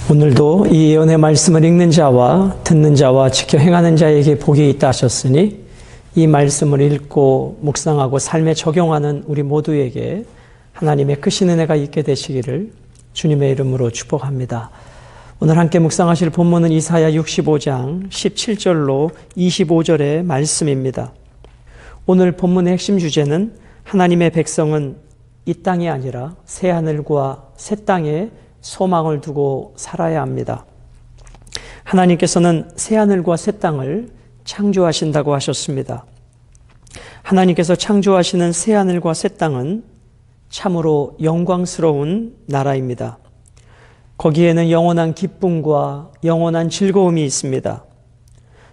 오늘도 이 예언의 말씀을 읽는 자와 듣는 자와 지켜 행하는 자에게 복이 있다 하셨으니 이 말씀을 읽고 묵상하고 삶에 적용하는 우리 모두에게 하나님의 크신 은혜가 있게 되시기를 주님의 이름으로 축복합니다. 오늘 함께 묵상하실 본문은 이사야 65장 17절로 25절의 말씀입니다. 오늘 본문의 핵심 주제는 하나님의 백성은 이 땅이 아니라 새 하늘과 새 땅에 소망을 두고 살아야 합니다. 하나님께서는 새 하늘과 새 땅을 창조하신다고 하셨습니다. 하나님께서 창조하시는 새 하늘과 새 땅은 참으로 영광스러운 나라입니다. 거기에는 영원한 기쁨과 영원한 즐거움이 있습니다.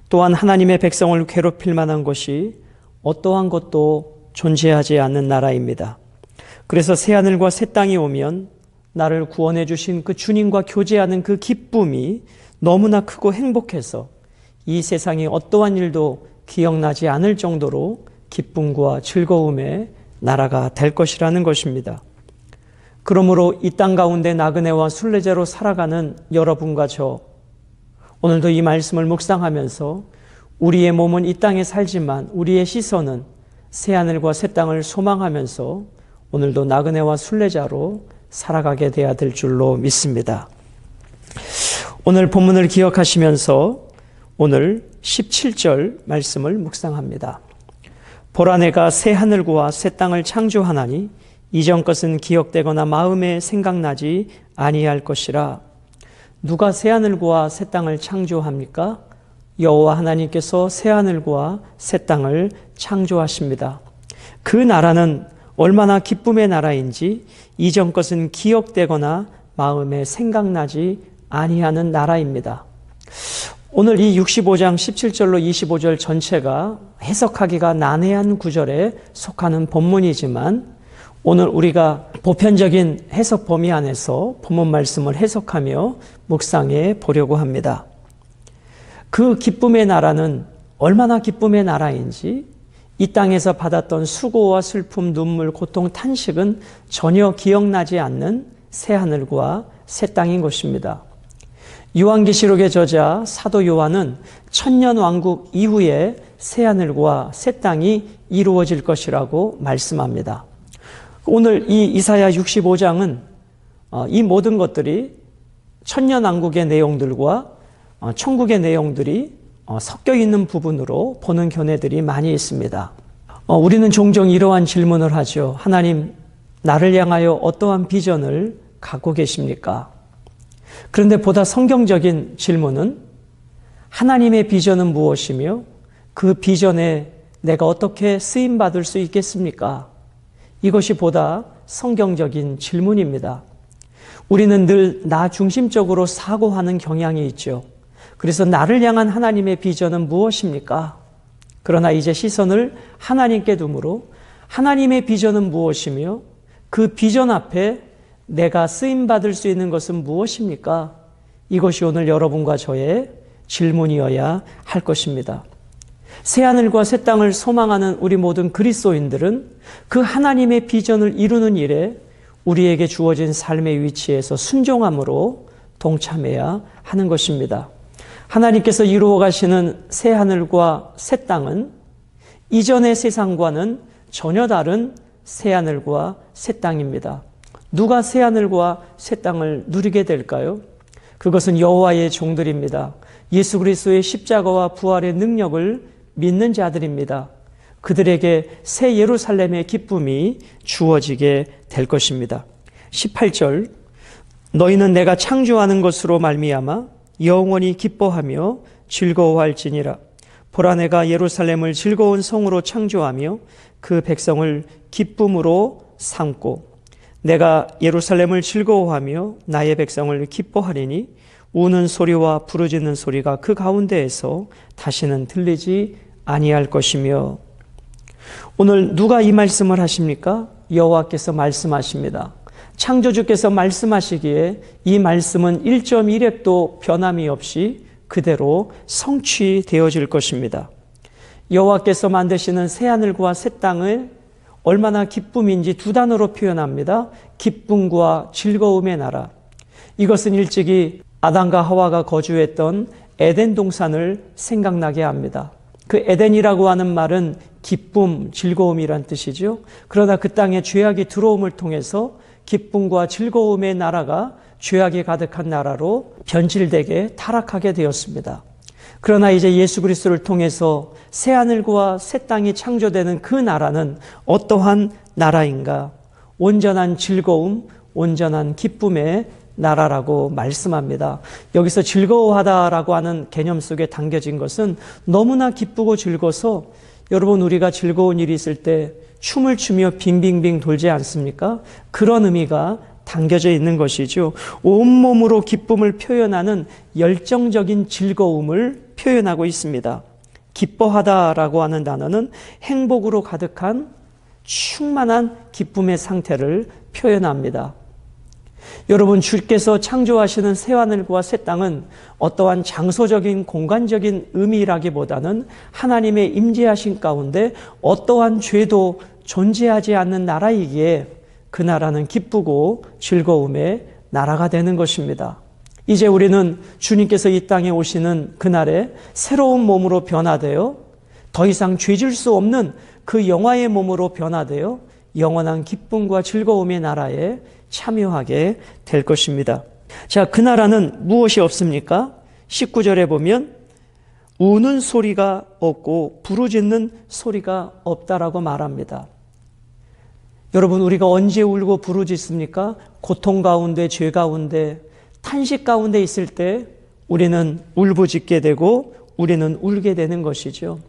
또한 하나님의 백성을 괴롭힐 만한 것이 어떠한 것도 존재하지 않는 나라입니다. 그래서 새 하늘과 새 땅이 오면 나를 구원해 주신 그 주님과 교제하는 그 기쁨이 너무나 크고 행복해서 이 세상의 어떠한 일도 기억나지 않을 정도로 기쁨과 즐거움의 나라가 될 것이라는 것입니다. 그러므로 이 땅 가운데 나그네와 순례자로 살아가는 여러분과 저, 오늘도 이 말씀을 묵상하면서 우리의 몸은 이 땅에 살지만 우리의 시선은 새 하늘과 새 땅을 소망하면서 오늘도 나그네와 순례자로 살아가게 돼야 될 줄로 믿습니다. 오늘 본문을 기억하시면서 오늘 17절 말씀을 묵상합니다. 보라, 내가 새 하늘과 새 땅을 창조하나니 이전 것은 기억되거나 마음에 생각나지 아니할 것이라. 누가 새 하늘과 새 땅을 창조합니까? 여호와 하나님께서 새 하늘과 새 땅을 창조하십니다. 그 나라는 얼마나 기쁨의 나라인지 이전 것은 기억되거나 마음에 생각나지 아니하는 나라입니다. 오늘 이 65장 17절로 25절 전체가 해석하기가 난해한 구절에 속하는 본문이지만 오늘 우리가 보편적인 해석 범위 안에서 본문 말씀을 해석하며 묵상해 보려고 합니다. 그 기쁨의 나라는 얼마나 기쁨의 나라인지 이 땅에서 받았던 수고와 슬픔, 눈물, 고통, 탄식은 전혀 기억나지 않는 새 하늘과 새 땅인 것입니다. 요한계시록의 저자 사도 요한은 천년왕국 이후에 새 하늘과 새 땅이 이루어질 것이라고 말씀합니다. 오늘 이 이사야 65장은 이 모든 것들이 천년왕국의 내용들과 천국의 내용들이 섞여 있는 부분으로 보는 견해들이 많이 있습니다. 우리는 종종 이러한 질문을 하죠. 하나님, 나를 향하여 어떠한 비전을 갖고 계십니까? 그런데 보다 성경적인 질문은 하나님의 비전은 무엇이며 그 비전에 내가 어떻게 쓰임받을 수 있겠습니까? 이것이 보다 성경적인 질문입니다. 우리는 늘 나 중심적으로 사고하는 경향이 있죠. 그래서 나를 향한 하나님의 비전은 무엇입니까? 그러나 이제 시선을 하나님께 두므로 하나님의 비전은 무엇이며 그 비전 앞에 내가 쓰임받을 수 있는 것은 무엇입니까? 이것이 오늘 여러분과 저의 질문이어야 할 것입니다. 새 하늘과 새 땅을 소망하는 우리 모든 그리스도인들은 그 하나님의 비전을 이루는 일에 우리에게 주어진 삶의 위치에서 순종함으로 동참해야 하는 것입니다. 하나님께서 이루어 가시는 새 하늘과 새 땅은 이전의 세상과는 전혀 다른 새 하늘과 새 땅입니다. 누가 새 하늘과 새 땅을 누리게 될까요? 그것은 여호와의 종들입니다. 예수 그리스도의 십자가와 부활의 능력을 믿는 자들입니다. 그들에게 새 예루살렘의 기쁨이 주어지게 될 것입니다. 18절, 너희는 내가 창조하는 것으로 말미암아 영원히 기뻐하며 즐거워할지니라. 보라, 내가 예루살렘을 즐거운 성으로 창조하며 그 백성을 기쁨으로 삼고 내가 예루살렘을 즐거워하며 나의 백성을 기뻐하리니 우는 소리와 부르짖는 소리가 그 가운데에서 다시는 들리지 아니할 것이며. 오늘 누가 이 말씀을 하십니까? 여호와께서 말씀하십니다. 창조주께서 말씀하시기에 이 말씀은 1.1획도 변함이 없이 그대로 성취되어질 것입니다. 여호와께서 만드시는 새 하늘과 새 땅을 얼마나 기쁨인지 두 단어로 표현합니다. 기쁨과 즐거움의 나라. 이것은 일찍이 아담과 하와가 거주했던 에덴 동산을 생각나게 합니다. 그 에덴이라고 하는 말은 기쁨, 즐거움이란 뜻이죠. 그러나 그 땅에 죄악이 들어옴을 통해서 기쁨과 즐거움의 나라가 죄악이 가득한 나라로 변질되게 타락하게 되었습니다. 그러나 이제 예수 그리스도를 통해서 새 하늘과 새 땅이 창조되는 그 나라는 어떠한 나라인가? 온전한 즐거움, 온전한 기쁨의 나라라고 말씀합니다. 여기서 즐거워하다라고 하는 개념 속에 담겨진 것은 너무나 기쁘고 즐거워서 여러분 우리가 즐거운 일이 있을 때 춤을 추며 빙빙빙 돌지 않습니까? 그런 의미가 담겨져 있는 것이죠. 온몸으로 기쁨을 표현하는 열정적인 즐거움을 표현하고 있습니다. 기뻐하다라고 하는 단어는 행복으로 가득한 충만한 기쁨의 상태를 표현합니다. 여러분, 주께서 창조하시는 새하늘과 새 땅은 어떠한 장소적인 공간적인 의미라기보다는 하나님의 임재하신 가운데 어떠한 죄도 존재하지 않는 나라이기에 그 나라는 기쁘고 즐거움의 나라가 되는 것입니다. 이제 우리는 주님께서 이 땅에 오시는 그날에 새로운 몸으로 변화되어 더 이상 죄질 수 없는 그 영화의 몸으로 변화되어 영원한 기쁨과 즐거움의 나라에 참여하게 될 것입니다. 자, 그 나라는 무엇이 없습니까? 19절에 보면 우는 소리가 없고 부르짖는 소리가 없다라고 말합니다. 여러분, 우리가 언제 울고 부르짖습니까? 고통 가운데, 죄 가운데, 탄식 가운데 있을 때 우리는 울부짖게 되고 우리는 울게 되는 것이죠.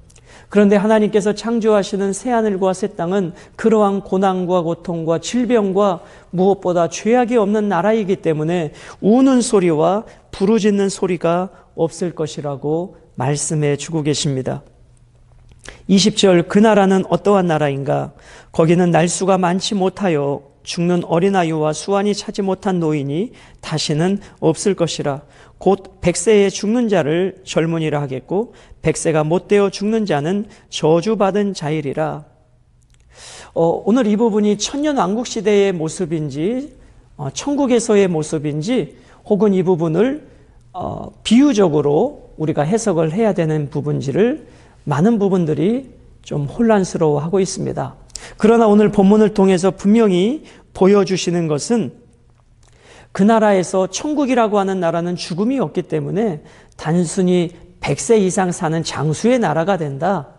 그런데 하나님께서 창조하시는 새하늘과 새 땅은 그러한 고난과 고통과 질병과 무엇보다 죄악이 없는 나라이기 때문에 우는 소리와 부르짖는 소리가 없을 것이라고 말씀해 주고 계십니다. 20절, 그 나라는 어떠한 나라인가? 거기는 날수가 많지 못하여 죽는 어린아이와 수완이 차지 못한 노인이 다시는 없을 것이라. 곧 100세에 죽는 자를 젊은이라 하겠고 100세가 못되어 죽는 자는 저주받은 자이리라. 오늘 이 부분이 천년왕국시대의 모습인지 천국에서의 모습인지 혹은 이 부분을 비유적으로 우리가 해석을 해야 되는 부분인지를 많은 부분들이 좀 혼란스러워하고 있습니다. 그러나 오늘 본문을 통해서 분명히 보여주시는 것은 그 나라에서 천국이라고 하는 나라는 죽음이 없기 때문에 단순히 100세 이상 사는 장수의 나라가 된다.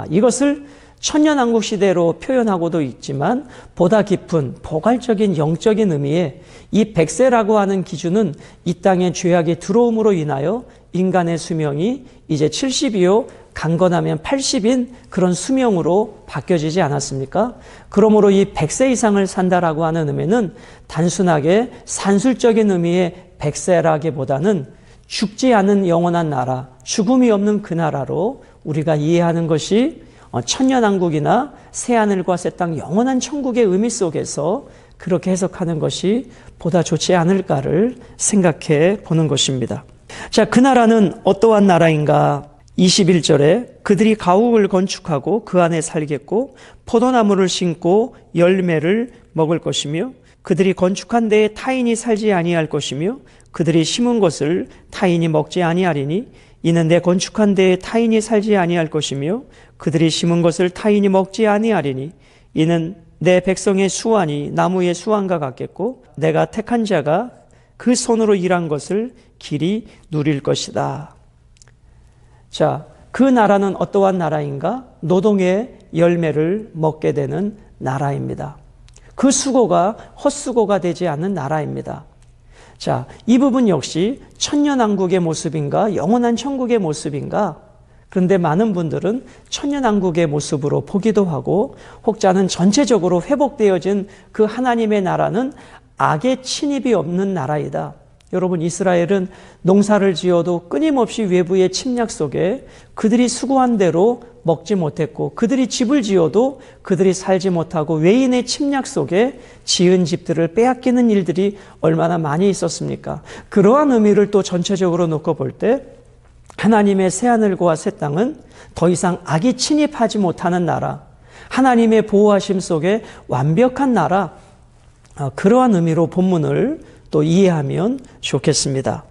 이것을 천년왕국 시대로 표현하고도 있지만 보다 깊은 포괄적인 영적인 의미의 이 100세라고 하는 기준은 이 땅에 죄악이 들어옴으로 인하여 인간의 수명이 이제 70이요 강건하면 80인 그런 수명으로 바뀌어지지 않았습니까? 그러므로 이 100세 이상을 산다라고 하는 의미는 단순하게 산술적인 의미의 100세라기보다는 죽지 않은 영원한 나라, 죽음이 없는 그 나라로 우리가 이해하는 것이 천년왕국이나 새하늘과 새 땅 영원한 천국의 의미 속에서 그렇게 해석하는 것이 보다 좋지 않을까를 생각해 보는 것입니다. 자, 그 나라는 어떠한 나라인가? 21절에 그들이 가옥을 건축하고 그 안에 살겠고 포도나무를 심고 열매를 먹을 것이며 그들이 건축한 데에 타인이 살지 아니할 것이며 그들이 심은 것을 타인이 먹지 아니하리니 이는 내 건축한 데에 타인이 살지 아니할 것이며 그들이 심은 것을 타인이 먹지 아니하리니 이는 내 백성의 수완이 나무의 수완과 같겠고 내가 택한 자가 그 손으로 일한 것을 길이 누릴 것이다. 자, 그 나라는 어떠한 나라인가? 노동의 열매를 먹게 되는 나라입니다. 그 수고가 헛수고가 되지 않는 나라입니다. 자, 이 부분 역시 천년왕국의 모습인가? 영원한 천국의 모습인가? 그런데 많은 분들은 천년왕국의 모습으로 보기도 하고 혹자는 전체적으로 회복되어진 그 하나님의 나라는 악의 침입이 없는 나라이다. 여러분, 이스라엘은 농사를 지어도 끊임없이 외부의 침략 속에 그들이 수고한 대로 먹지 못했고 그들이 집을 지어도 그들이 살지 못하고 외인의 침략 속에 지은 집들을 빼앗기는 일들이 얼마나 많이 있었습니까? 그러한 의미를 또 전체적으로 놓고 볼 때 하나님의 새하늘과 새 땅은 더 이상 악이 침입하지 못하는 나라, 하나님의 보호하심 속에 완벽한 나라, 그러한 의미로 본문을 또 이해하면 좋겠습니다.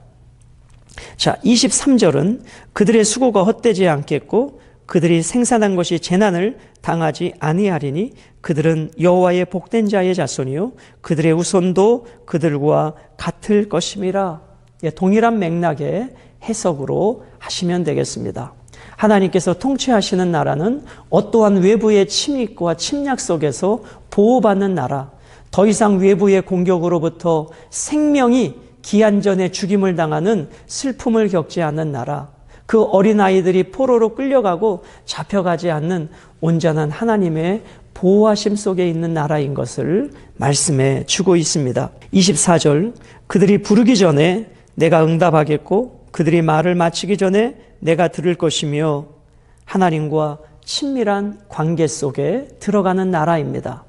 자, 23절은 그들의 수고가 헛되지 않겠고 그들이 생산한 것이 재난을 당하지 아니하리니 그들은 여호와의 복된 자의 자손이요 그들의 후손도 그들과 같을 것임이라. 예, 동일한 맥락의 해석으로 하시면 되겠습니다. 하나님께서 통치하시는 나라는 어떠한 외부의 침입과 침략 속에서 보호받는 나라, 더 이상 외부의 공격으로부터 생명이 기한 전에 죽임을 당하는 슬픔을 겪지 않는 나라, 그 어린아이들이 포로로 끌려가고 잡혀가지 않는 온전한 하나님의 보호하심 속에 있는 나라인 것을 말씀해 주고 있습니다. 24절, 그들이 부르기 전에 내가 응답하겠고 그들이 말을 마치기 전에 내가 들을 것이며 하나님과 친밀한 관계 속에 들어가는 나라입니다.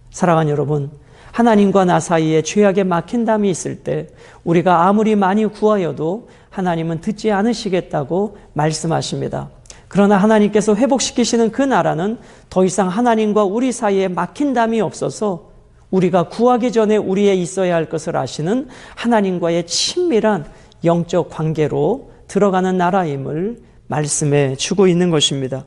사랑하는 여러분, 하나님과 나 사이에 죄악에 막힌 담이 있을 때 우리가 아무리 많이 구하여도 하나님은 듣지 않으시겠다고 말씀하십니다. 그러나 하나님께서 회복시키시는 그 나라는 더 이상 하나님과 우리 사이에 막힌 담이 없어서 우리가 구하기 전에 우리에 있어야 할 것을 아시는 하나님과의 친밀한 영적 관계로 들어가는 나라임을 말씀해 주고 있는 것입니다.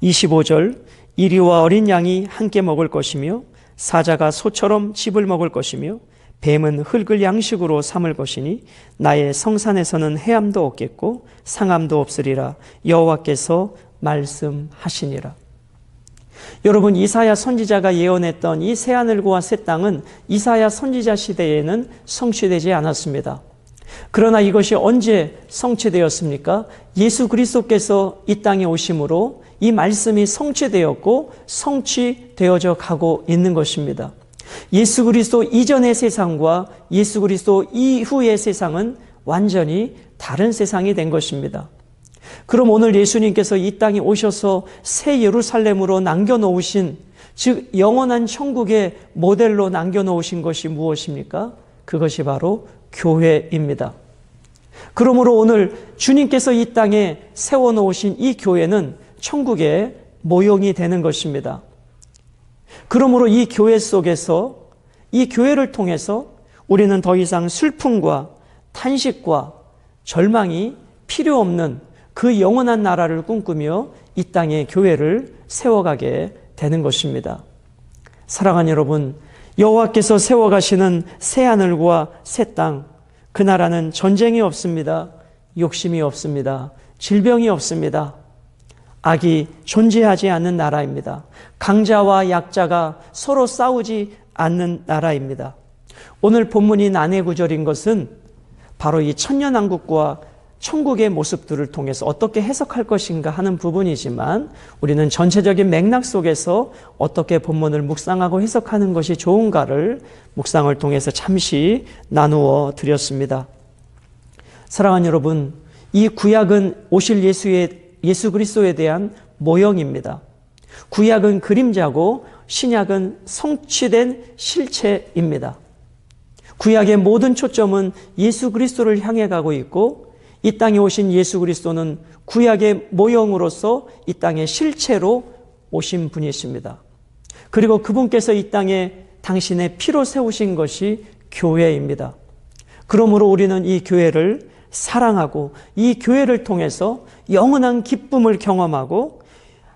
25절, 이리와 어린 양이 함께 먹을 것이며 사자가 소처럼 짚을 먹을 것이며 뱀은 흙을 양식으로 삼을 것이니 나의 성산에서는 해함도 없겠고 상함도 없으리라 여호와께서 말씀하시니라. 여러분, 이사야 선지자가 예언했던 이 새하늘과 새 땅은 이사야 선지자 시대에는 성취되지 않았습니다. 그러나 이것이 언제 성취되었습니까? 예수 그리스도께서 이 땅에 오심으로 이 말씀이 성취되었고 성취되어져 가고 있는 것입니다. 예수 그리스도 이전의 세상과 예수 그리스도 이후의 세상은 완전히 다른 세상이 된 것입니다. 그럼 오늘 예수님께서 이 땅에 오셔서 새 예루살렘으로 남겨놓으신, 즉 영원한 천국의 모델로 남겨놓으신 것이 무엇입니까? 그것이 바로 교회입니다. 그러므로 오늘 주님께서 이 땅에 세워놓으신 이 교회는 천국의 모형이 되는 것입니다. 그러므로 이 교회 속에서, 이 교회를 통해서 우리는 더 이상 슬픔과 탄식과 절망이 필요 없는 그 영원한 나라를 꿈꾸며 이 땅에 교회를 세워가게 되는 것입니다. 사랑하는 여러분, 여호와께서 세워가시는 새하늘과 새 땅, 그 나라는 전쟁이 없습니다. 욕심이 없습니다. 질병이 없습니다. 악이 존재하지 않는 나라입니다. 강자와 약자가 서로 싸우지 않는 나라입니다. 오늘 본문이 난해구절인 것은 바로 이 천년왕국과 천국의 모습들을 통해서 어떻게 해석할 것인가 하는 부분이지만 우리는 전체적인 맥락 속에서 어떻게 본문을 묵상하고 해석하는 것이 좋은가를 묵상을 통해서 잠시 나누어 드렸습니다. 사랑하는 여러분, 이 구약은 오실 예수 그리스도에 대한 모형입니다. 구약은 그림자고 신약은 성취된 실체입니다. 구약의 모든 초점은 예수 그리스도를 향해 가고 있고 이 땅에 오신 예수 그리스도는 구약의 모형으로서 이 땅의 실체로 오신 분이십니다. 그리고 그분께서 이 땅에 당신의 피로 세우신 것이 교회입니다. 그러므로 우리는 이 교회를 사랑하고 이 교회를 통해서 영원한 기쁨을 경험하고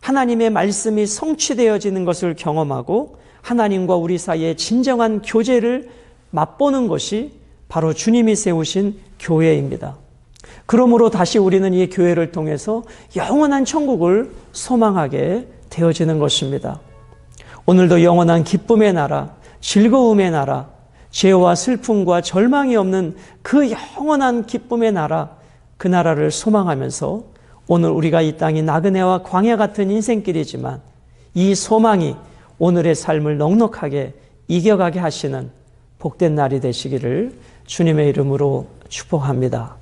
하나님의 말씀이 성취되어지는 것을 경험하고 하나님과 우리 사이의 진정한 교제를 맛보는 것이 바로 주님이 세우신 교회입니다. 그러므로 다시 우리는 이 교회를 통해서 영원한 천국을 소망하게 되어지는 것입니다. 오늘도 영원한 기쁨의 나라, 즐거움의 나라, 죄와 슬픔과 절망이 없는 그 영원한 기쁨의 나라, 그 나라를 소망하면서 오늘 우리가 이 땅이 나그네와 광야 같은 인생길이지만 이 소망이 오늘의 삶을 넉넉하게 이겨가게 하시는 복된 날이 되시기를 주님의 이름으로 축복합니다.